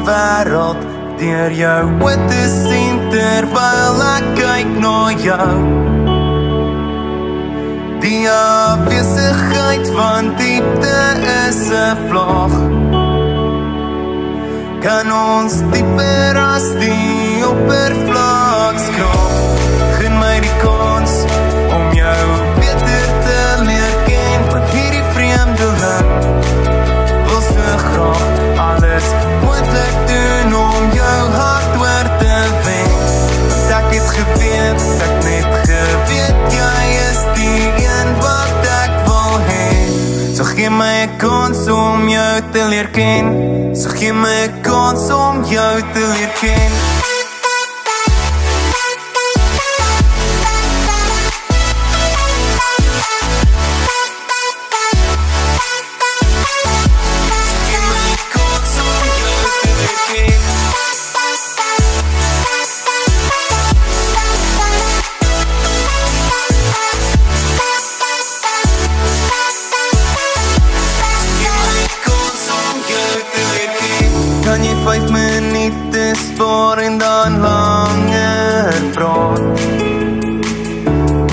wêreld deur jou oë te sien terwyl ek kyk na jou. Die afwesigheid van diepte is 'n plaag. Kan ons dieper as die oppervlak skraap? Gun my die kans om jou beter te leer ken, want hierdie vreemde land wil so graag alles moontlik doen om jou hart oor te wen. Want ek het geweet, ek net geweet, jy is die een wat ek wil hê. So gee my 'n kans om jou te leer ken. So gee my 'n kans om jou te leer ken. Kan jy 5 minute spaar en dan langer praat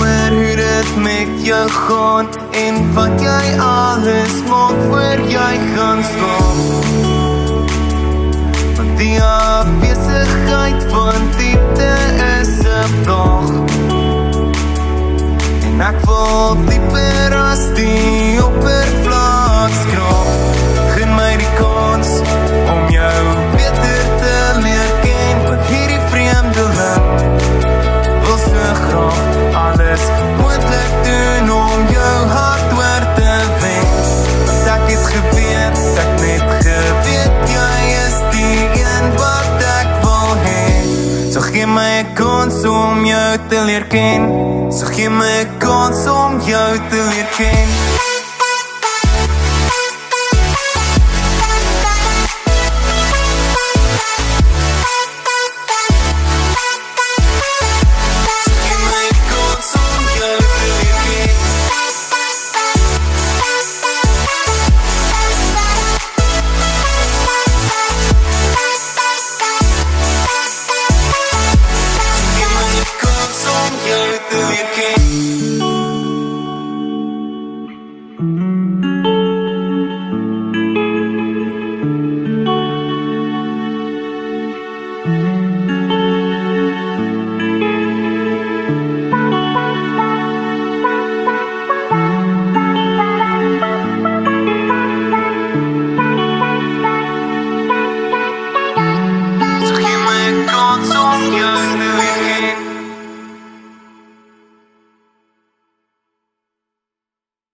oor hoe dit met jou gaan en wat jy alles maak voor jy gaan slaap? Want die afwesigheid van diepte is 'n plaag, en ek wil dieper as die oppervlak skraap. Gun my die kans om jou beter te leer ken, want hierdie vreemde land wil so graag alles moontlik doen om jou hart oor te wen. Want ek het geweet, ek net geweet, jy is die een wat ek wil hê. So gee my 'n kans om jou te leer ken. So gee my 'n kans om jou te leer ken.